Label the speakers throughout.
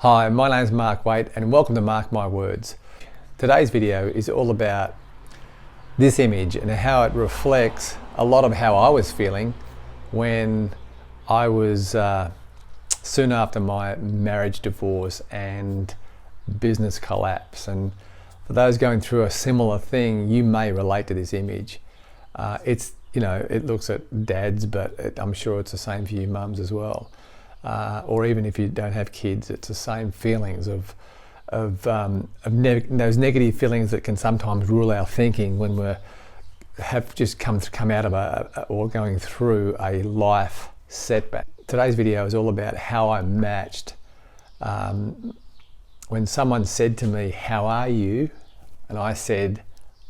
Speaker 1: Hi, my name's Mark Waite and welcome to Mark My Words. Today's video is all about this image and how it reflects a lot of how I was feeling when I was soon after my marriage divorce and business collapse. And for those going through a similar thing, you may relate to this image. It looks at dads, but I'm sure it's the same for you mums as well. Or even if you don't have kids, it's the same feelings of those negative feelings that can sometimes rule our thinking when we have just come out of or going through a life setback. Today's video is all about how I matched when someone said to me, "How are you?" and I said,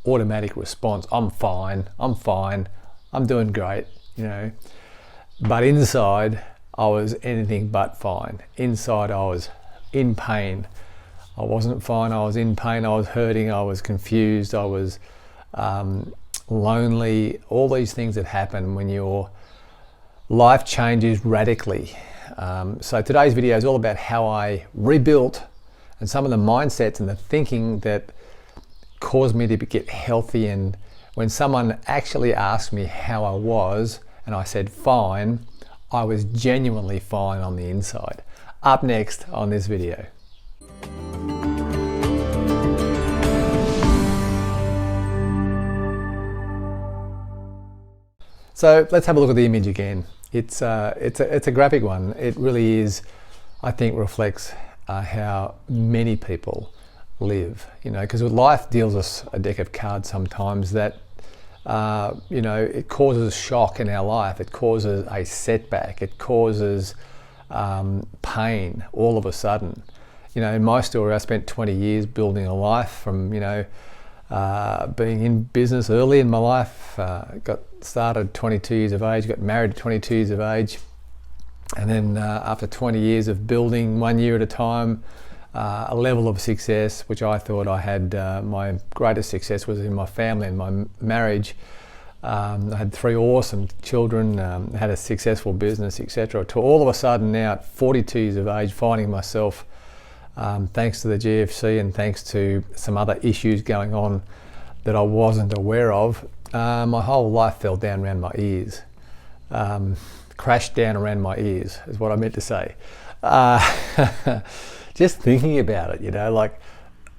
Speaker 1: automatic response, I'm fine, I'm doing great, But inside, I was anything but fine. Inside, I was in pain. I wasn't fine, I was in pain, I was hurting, I was confused, I was lonely, all these things that happen when your life changes radically. So today's video is all about how I rebuilt and some of the mindsets and the thinking that caused me to get healthy. And when someone actually asked me how I was and I said fine, I was genuinely fine on the inside. Up next on this video. So let's have a look at the image again. It's a graphic one. It really is, I think, reflects how many people live. Because life deals us a deck of cards sometimes that it causes shock in our life. It causes a setback. It causes pain all of a sudden. In my story, I spent 20 years building a life from, being in business early in my life. Got started 22 years of age, got married at 22 years of age. And then after 20 years of building 1 year at a time, a level of success, which I thought I had, my greatest success was in my family and my marriage. I had 3 awesome children, had a successful business, etc. To all of a sudden now at 42 years of age, finding myself, thanks to the GFC and thanks to some other issues going on that I wasn't aware of, my whole life fell down around my ears. Crashed down around my ears is what I meant to say. Just thinking about it, like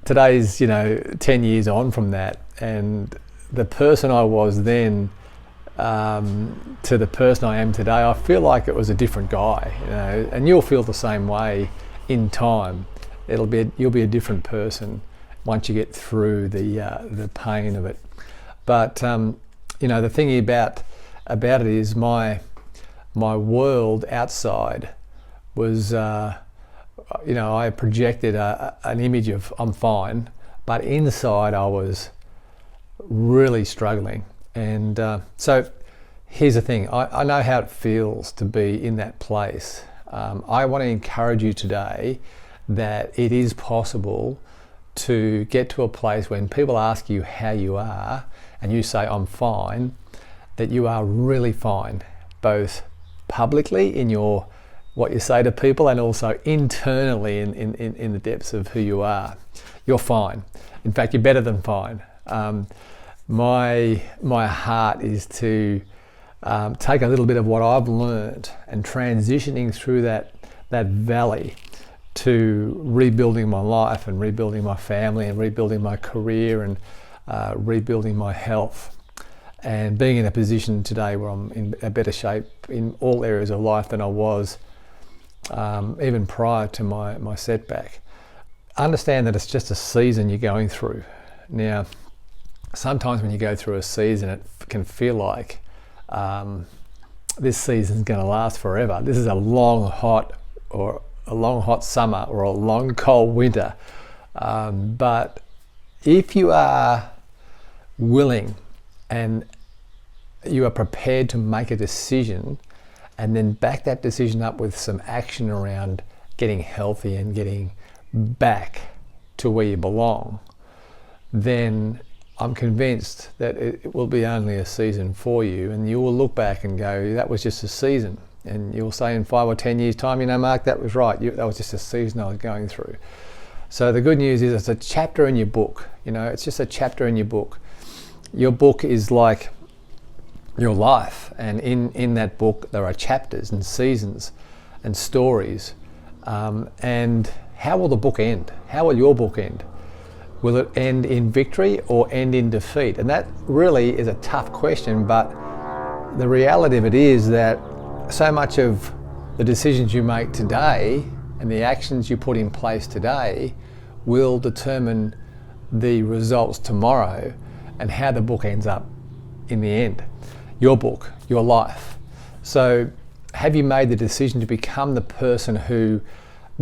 Speaker 1: today's, 10 years on from that, and the person I was then to the person I am today, I feel like it was a different guy, and you'll feel the same way in time. You'll be a different person once you get through the pain of it. But the thing about it is my world outside was I projected an image of I'm fine, but inside I was really struggling. And so here's the thing, I know how it feels to be in that place. I want to encourage you today that it is possible to get to a place when people ask you how you are and you say I'm fine, that you are really fine, both publicly in what you say to people and also internally in the depths of who you are. You're fine. In fact, you're better than fine. My heart is to take a little bit of what I've learned and transitioning through that valley to rebuilding my life and rebuilding my family and rebuilding my career and rebuilding my health, and being in a position today where I'm in a better shape in all areas of life than I was even prior to my setback. Understand that it's just a season you're going through. Now, sometimes when you go through a season, it can feel like this season's going to last forever. This is a long hot summer or a long cold winter. But if you are willing and you are prepared to make a decision and then back that decision up with some action around getting healthy and getting back to where you belong, then I'm convinced that it will be only a season for you, and you will look back and go, that was just a season. And you'll say in 5 or 10 years' time, you know, Mark, that was right. That was just a season I was going through. So the good news is it's a chapter in your book. You know, it's just a chapter in your book. Your book is like your life. And in that book, there are chapters and seasons and stories. And how will the book end? How will your book end? Will it end in victory or end in defeat? And that really is a tough question, but the reality of it is that so much of the decisions you make today and the actions you put in place today will determine the results tomorrow and how the book ends up in the end. Your book, your life. So have you made the decision to become the person who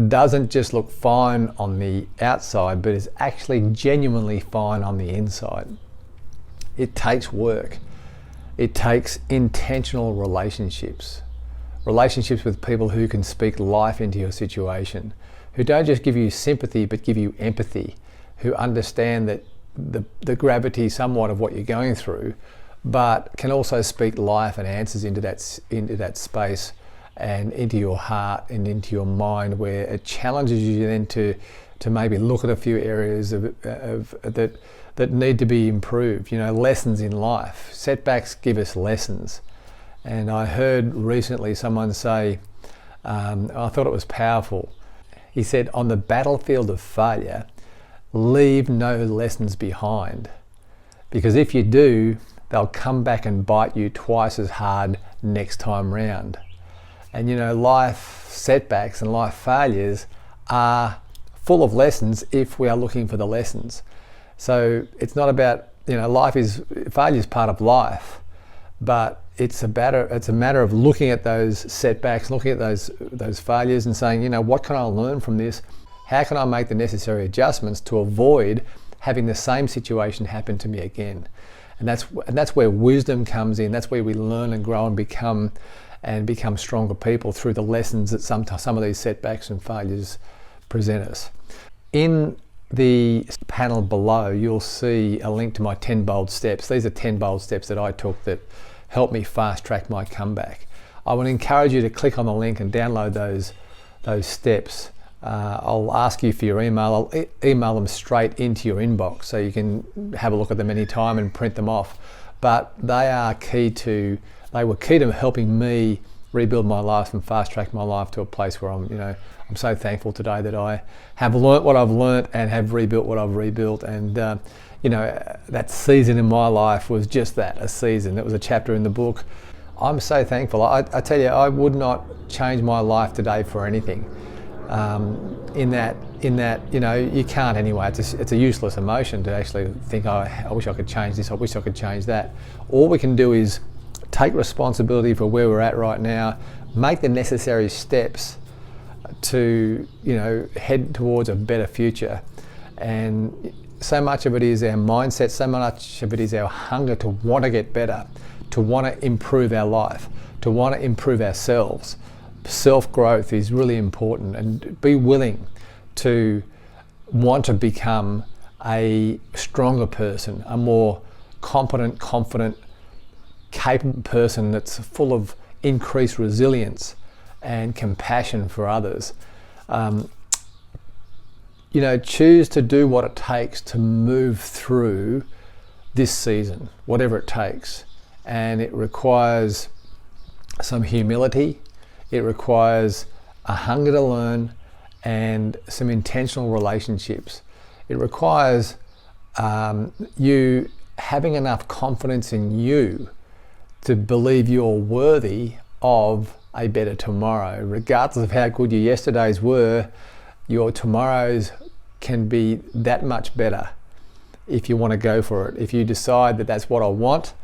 Speaker 1: doesn't just look fine on the outside, but is actually genuinely fine on the inside? It takes work. It takes intentional relationships. Relationships with people who can speak life into your situation, who don't just give you sympathy, but give you empathy, who understand that the gravity somewhat of what you're going through, but can also speak life and answers into that space and into your heart and into your mind, where it challenges you then to maybe look at a few areas that need to be improved. You know, lessons in life. Setbacks give us lessons. And I heard recently someone say, I thought it was powerful. He said, on the battlefield of failure, leave no lessons behind. Because if you do, they'll come back and bite you twice as hard next time round. And you know, life setbacks and life failures are full of lessons if we are looking for the lessons. So it's not about, you know, failure is part of life, but it's a matter of looking at those setbacks, looking at those failures and saying, you know, what can I learn from this? How can I make the necessary adjustments to avoid having the same situation happen to me again? And that's where wisdom comes in. That's where we learn and grow and become stronger people, through the lessons that some of these setbacks and failures present us. In the panel below, you'll see a link to my 10 bold steps. These are 10 bold steps that I took that helped me fast track my comeback. I would encourage you to click on the link and download those steps. I'll ask you for your email. I'll email them straight into your inbox so you can have a look at them anytime and print them off. But they were key to helping me rebuild my life and fast track my life to a place where I'm so thankful today that I have learnt what I've learnt and have rebuilt what I've rebuilt. And that season in my life was just that, a season. It was a chapter in the book. I'm so thankful. I tell you, I would not change my life today for anything. In that, you can't anyway. It's a useless emotion to actually think, oh, I wish I could change this, I wish I could change that. All we can do is take responsibility for where we're at right now, make the necessary steps to, head towards a better future. And so much of it is our mindset, so much of it is our hunger to want to get better, to want to improve our life, to want to improve ourselves. Self-growth is really important, and be willing to want to become a stronger person, a more competent, confident, capable person that's full of increased resilience and compassion for others. Choose to do what it takes to move through this season, whatever it takes. And it requires some humility. It requires a hunger to learn and some intentional relationships. It requires you having enough confidence in you to believe you're worthy of a better tomorrow. Regardless of how good your yesterdays were, your tomorrows can be that much better if you want to go for it. If you decide that that's what I want,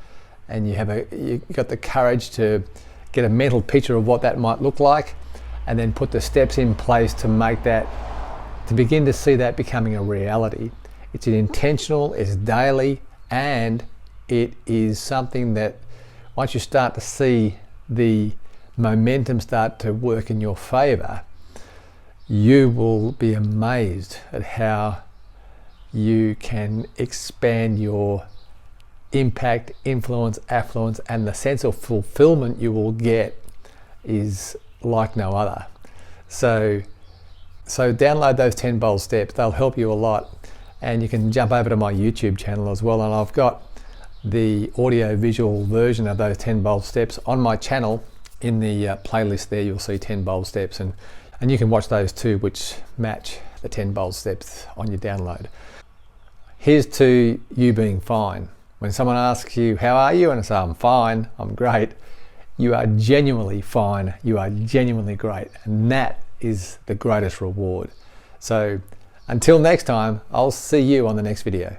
Speaker 1: and you got the courage to get a mental picture of what that might look like, and then put the steps in place to make that, to begin to see that becoming a reality. It's intentional, it's daily, and it is something that once you start to see the momentum start to work in your favor, you will be amazed at how you can expand your impact, influence, affluence, and the sense of fulfillment you will get is like no other. So download those 10 bold steps. They'll help you a lot. And you can jump over to my YouTube channel as well. And I've got the audio visual version of those 10 bold steps on my channel. In the playlist there, you'll see 10 bold steps. And you can watch those too, which match the 10 bold steps on your download. Here's to you being fine. When someone asks you, how are you? And I say, I'm fine, I'm great. You are genuinely fine. You are genuinely great. And that is the greatest reward. So until next time, I'll see you on the next video.